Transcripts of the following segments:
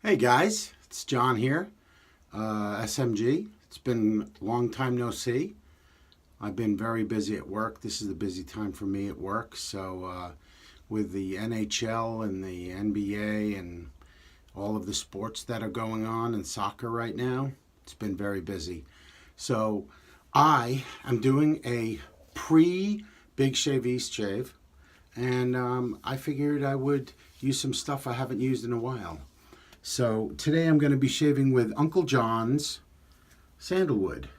Hey guys, it's John here, SMG. It's been a long time no see. I've been very busy at work. This is the busy time for me at work. So with the NHL and the NBA and all of the sports that are going on and soccer right now, it's been very busy. So I am doing a pre-Big Shave East shave, and I figured I would use some stuff I haven't used in a while. So today I'm going to be shaving with Uncle John's Sandalwood,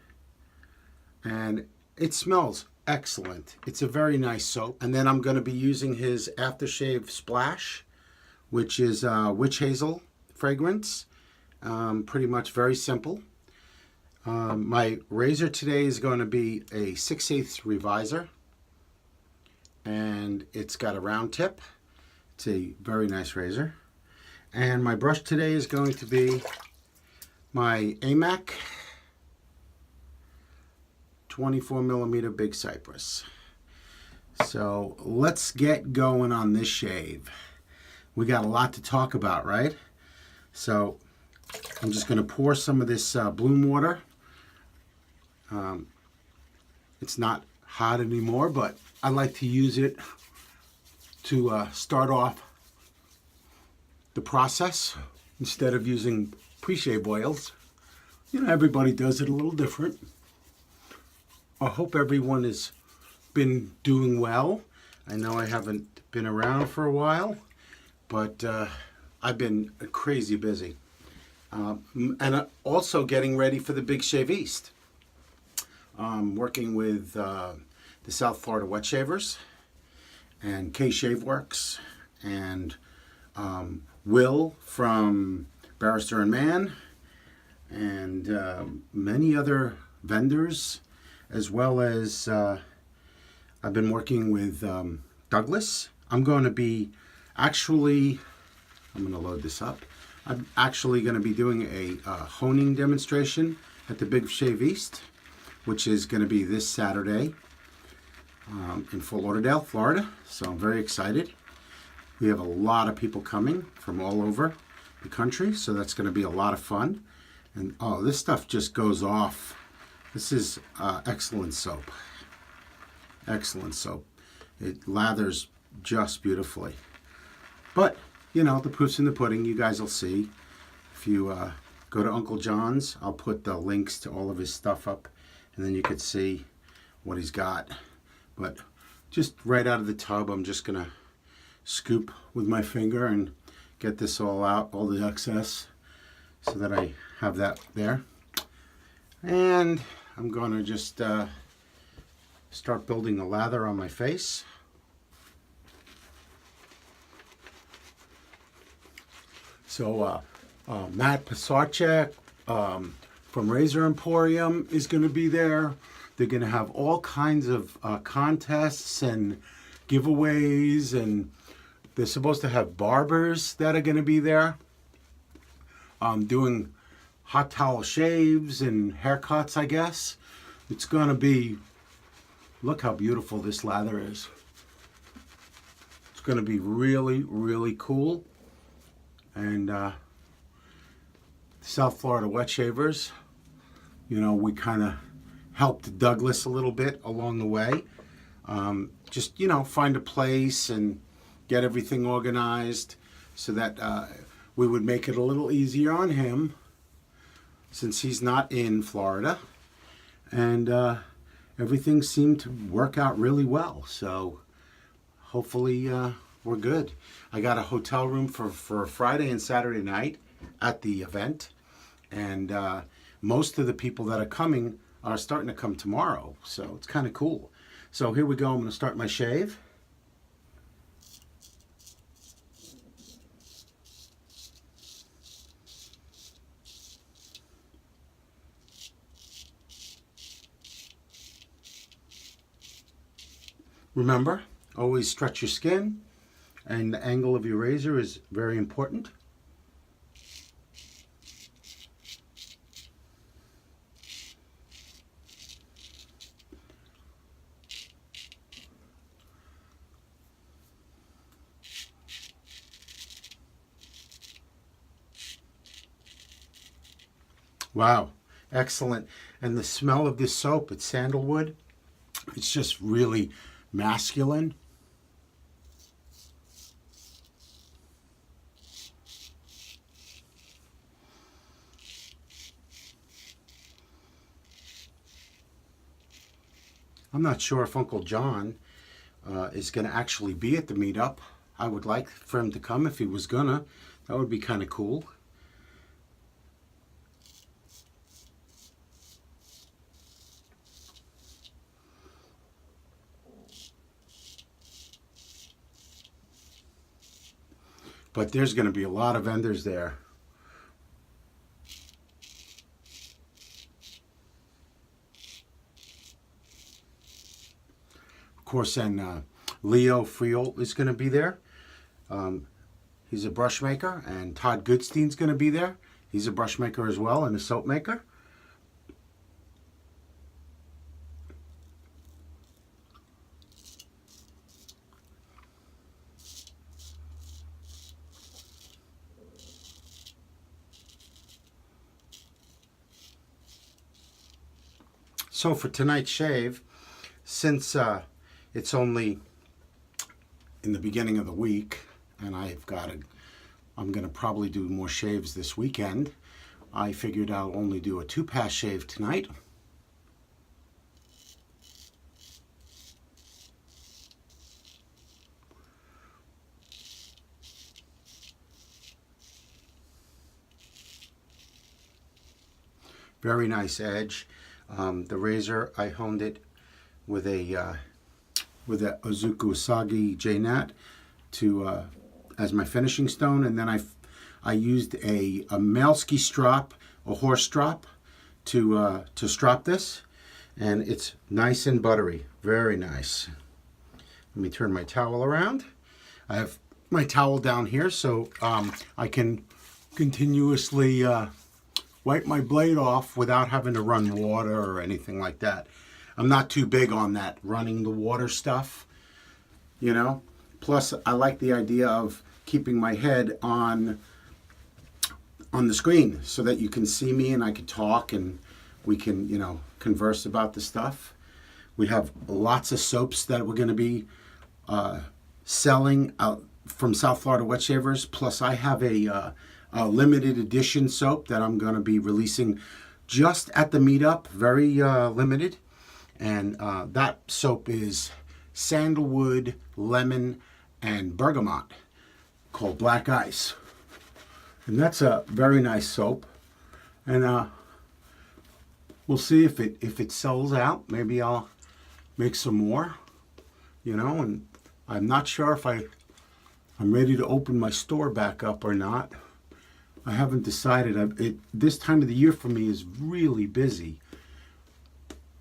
and it smells excellent. It's a very nice soap. And then I'm going to be using his Aftershave Splash, which is witch hazel fragrance. Pretty much very simple. My razor today is going to be a 6/8 Revisor, and it's got a round tip. It's a very nice razor. And my brush today is going to be my AMACK 24mm Big Cypress. So let's get going on this shave. We got a lot to talk about, right? So I'm just going to pour some of this bloom water. It's not hot anymore, but I like to use it to start off the process instead of using pre-shave oils. You know, everybody does it a little different. I hope everyone has been doing well. I know I haven't been around for a while, but I've been crazy busy. And also getting ready for the Big Shave East. Working with the South Florida Wet Shavers and K Shave Works and Will from Barrister and Mann, and many other vendors, as well as I've been working with Douglas. I'm going to load this up. I'm actually going to be doing a honing demonstration at the Big Shave East, which is going to be this Saturday in Fort Lauderdale, Florida. So I'm very excited. We have a lot of people coming from all over the country, so that's going to be a lot of fun. And oh, this stuff just goes off. This is excellent soap. Excellent soap. It lathers just beautifully. But, you know, the proof's in the pudding. You guys will see. If you go to Uncle John's, I'll put the links to all of his stuff up, and then you could see what he's got. But just right out of the tub, I'm just going to scoop with my finger and get this all out, all the excess, so that I have that there. And I'm going to just start building the lather on my face. So Matt Pasarchek from Razor Emporium is going to be there. They're going to have all kinds of contests and giveaways, and they're supposed to have barbers that are going to be there doing hot towel shaves and haircuts, I guess. It's going to be, look how beautiful this lather is. It's going to be really, really cool. And South Florida Wet Shavers, you know, we kind of helped Douglas a little bit along the way. Just, you know, find a place and get everything organized so that we would make it a little easier on him since he's not in Florida. And everything seemed to work out really well. So hopefully we're good. I got a hotel room for Friday and Saturday night at the event. And most of the people that are coming are starting to come tomorrow. So it's kind of cool. So here we go. I'm going to start my shave. Remember, always stretch your skin, and the angle of your razor is very important. Wow, excellent. And the smell of this soap, it's sandalwood. It's just really masculine. I'm not sure if Uncle John is going to actually be at the meetup. I would like for him to come if he was gonna. That would be kind of cool. But there's going to be a lot of vendors there. Of course, and Leo Friol is going to be there. He's a brush maker, and Todd Goodstein's going to be there. He's a brush maker as well and a soap maker. So for tonight's shave, since it's only in the beginning of the week, and I'm going to probably do more shaves this weekend, I figured I'll only do a 2-pass shave tonight. Very nice edge. The razor, I honed it with a Ozuku Usagi J-Nat to as my finishing stone, and then I used a Malewski Strop, a horse strop, to strop this, and it's nice and buttery, very nice. Let me turn my towel around. I have my towel down here so I can continuously wipe my blade off without having to run water or anything like that. I'm not too big on that running the water stuff, you know. Plus, I like the idea of keeping my head on the screen so that you can see me and I can talk and we can, you know, converse about the stuff. We have lots of soaps that we're going to be selling from South Florida Wet Shavers. Plus, I have a limited edition soap that I'm going to be releasing just at the meetup, very limited. And that soap is sandalwood, lemon, and bergamot, called Black Ice. And that's a very nice soap. And we'll see if it sells out. Maybe I'll make some more, you know. And I'm not sure if I'm ready to open my store back up or not. I haven't decided. This time of the year for me is really busy.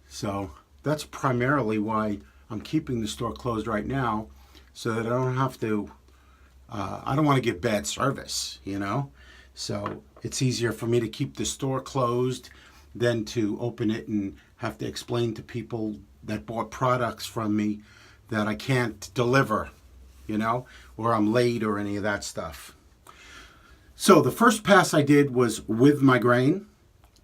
So that's primarily why I'm keeping the store closed right now, so that I don't have to, I don't want to give bad service, you know? So it's easier for me to keep the store closed than to open it and have to explain to people that bought products from me that I can't deliver, you know, or I'm late or any of that stuff. So the first pass I did was with my grain,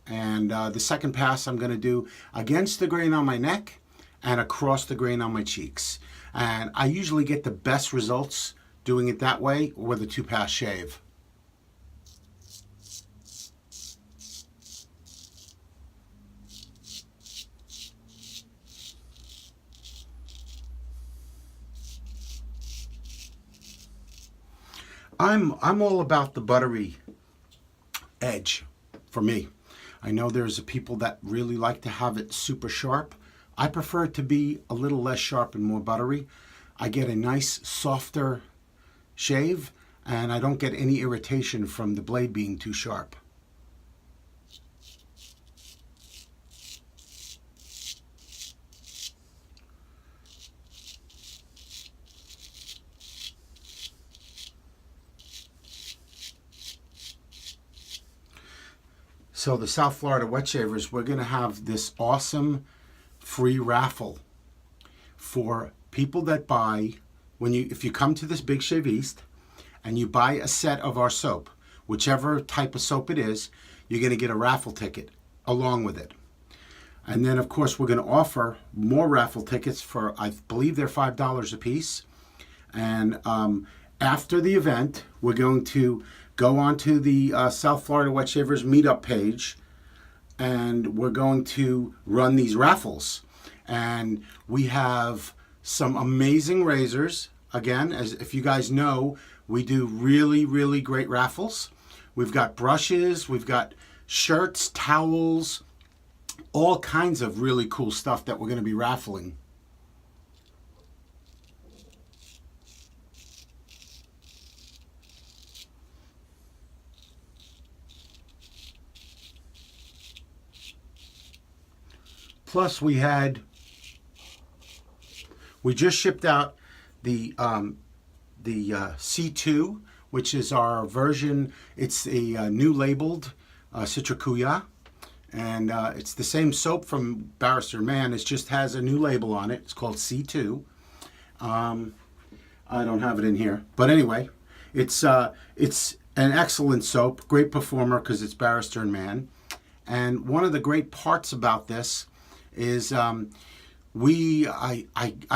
and the second pass I'm going to do against the grain on my neck and across the grain on my cheeks. And I usually get the best results doing it that way with a 2-pass shave. I'm all about the buttery edge for me. I know there's people that really like to have it super sharp. I prefer it to be a little less sharp and more buttery. I get a nice softer shave and I don't get any irritation from the blade being too sharp. So the South Florida Wet Shavers, we're going to have this awesome free raffle for people that buy, if you come to this Big Shave East and you buy a set of our soap, whichever type of soap it is, you're going to get a raffle ticket along with it. And then, of course, we're going to offer more raffle tickets for, I believe they're $5 a piece. And after the event, we're going to go onto the South Florida Wet Shavers meetup page, and we're going to run these raffles. And we have some amazing razors. Again, as if you guys know, we do really, really great raffles. We've got brushes, we've got shirts, towels, all kinds of really cool stuff that we're going to be raffling. Plus we just shipped out the C2, which is our version. It's a new labeled Citricuya, and it's the same soap from Barrister Man. It just has a new label on it. It's called C2. I don't have it in here, but anyway, it's an excellent soap, great performer because it's Barrister Man. And one of the great parts about this is I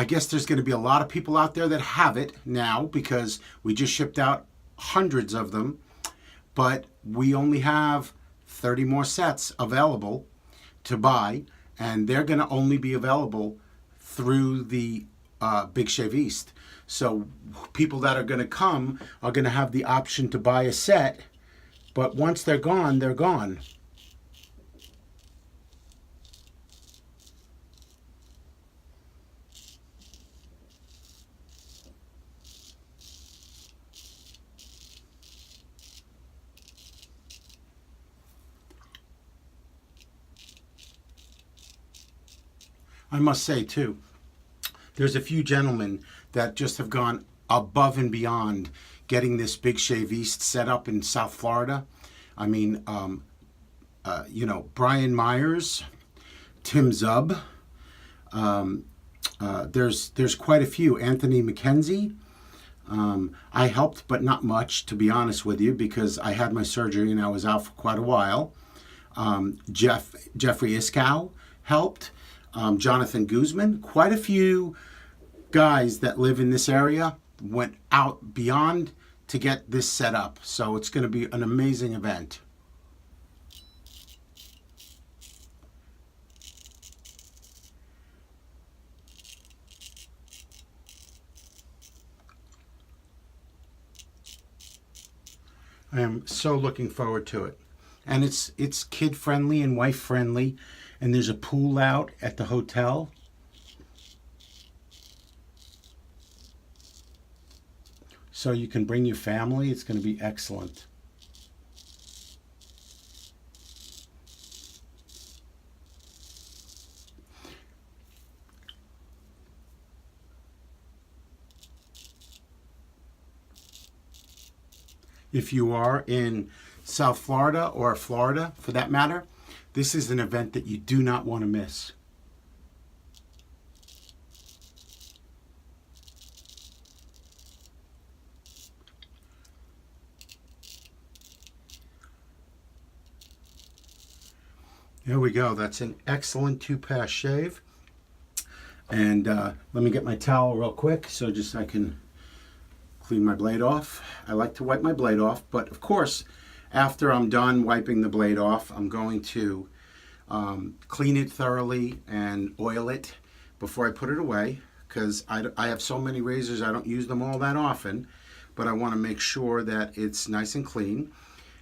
guess there's going to be a lot of people out there that have it now because we just shipped out hundreds of them, but we only have 30 more sets available to buy, and they're going to only be available through the Big Shave East. So people that are going to come are going to have the option to buy a set, but once they're gone, they're gone. I must say, too, there's a few gentlemen that just have gone above and beyond getting this Big Shave East set up in South Florida. I mean, Brian Myers, Tim Zub, there's quite a few. Anthony McKenzie. I helped, but not much, to be honest with you, because I had my surgery and I was out for quite a while. Jeffrey Iskow helped. Jonathan Guzman, quite a few guys that live in this area went out beyond to get this set up. So it's going to be an amazing event. I am so looking forward to it. And it's kid friendly and wife friendly. And there's a pool out at the hotel. So you can bring your family. It's going to be excellent. If you are in South Florida or Florida for that matter, this is an event that you do not want to miss. There we go. That's an excellent 2-pass shave. And let me get my towel real quick so just I can clean my blade off. I like to wipe my blade off, but of course, after I'm done wiping the blade off, I'm going to clean it thoroughly and oil it before I put it away, because I have so many razors, I don't use them all that often, but I want to make sure that it's nice and clean.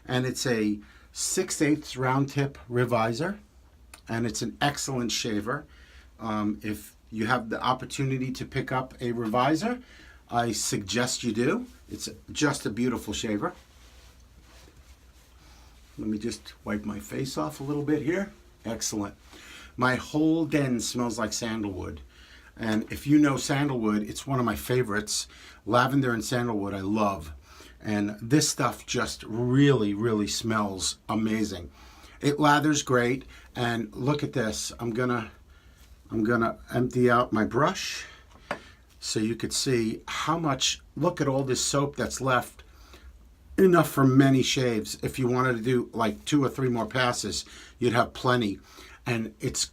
And it's a 6/8 round tip Revisor, and it's an excellent shaver. If you have the opportunity to pick up a Revisor, I suggest you do. It's just a beautiful shaver. Let me just wipe my face off a little bit here. Excellent. My whole den smells like sandalwood. And if you know sandalwood, it's one of my favorites. Lavender and sandalwood I love. And this stuff just really, really smells amazing. It lathers great. And look at this. I'm gonna empty out my brush so you could see how much, look at all this soap that's left enough for many shaves. If you wanted to do like 2 or 3 more passes, you'd have plenty. And it's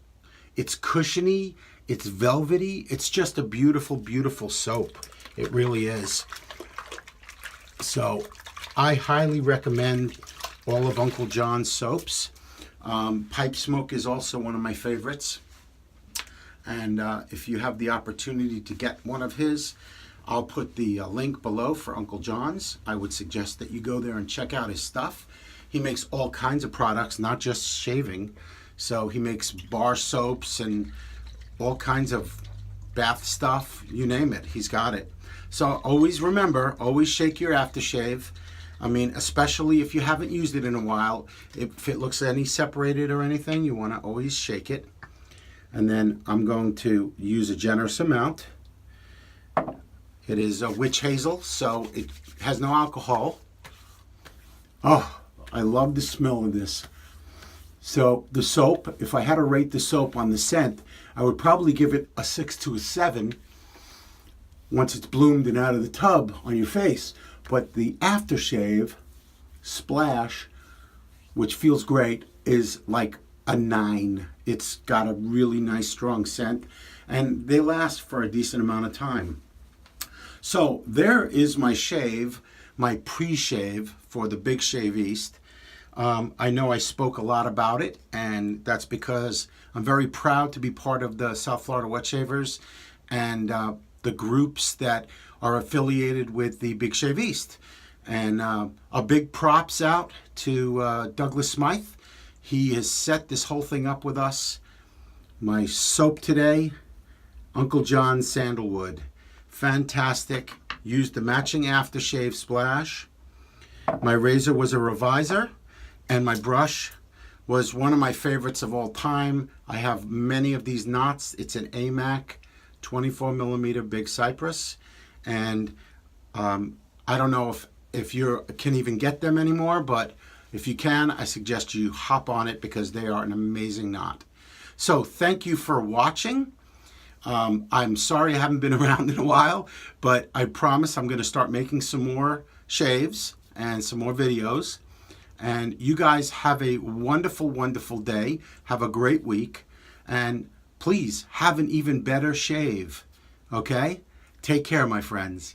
cushiony, it's velvety, it's just a beautiful, beautiful soap. It really is. So I highly recommend all of Uncle John's soaps. Pipe Smoke is also one of my favorites. And if you have the opportunity to get one of his, I'll put the link below for Uncle John's. I would suggest that you go there and check out his stuff. He makes all kinds of products, not just shaving. So he makes bar soaps and all kinds of bath stuff, you name it, he's got it. So always remember, always shake your aftershave. I mean, especially if you haven't used it in a while, if it looks any separated or anything, you want to always shake it. And then I'm going to use a generous amount. It is a witch hazel, so it has no alcohol. Oh, I love the smell of this. So the soap, if I had to rate the soap on the scent, I would probably give it a 6 to a 7 once it's bloomed and out of the tub on your face. But the aftershave splash, which feels great, is like a 9. It's got a really nice strong scent, and they last for a decent amount of time. So there is my shave, my pre-shave for the Big Shave East. I know I spoke a lot about it, and that's because I'm very proud to be part of the South Florida Wet Shavers and the groups that are affiliated with the Big Shave East. And a big props out to Douglas Smythe. He has set this whole thing up with us. My soap today, Uncle John's Sandalwood. Fantastic. Used the matching aftershave splash. My razor was a Revisor, and my brush was one of my favorites of all time. I have many of these knots. It's an AMACK 24 millimeter Big Cypress, and I don't know if you can even get them anymore, but if you can, I suggest you hop on it because they are an amazing knot. So thank you for watching. I'm sorry I haven't been around in a while, but I promise I'm going to start making some more shaves and some more videos. And you guys have a wonderful, wonderful day. Have a great week. And please have an even better shave. Okay? Take care, my friends.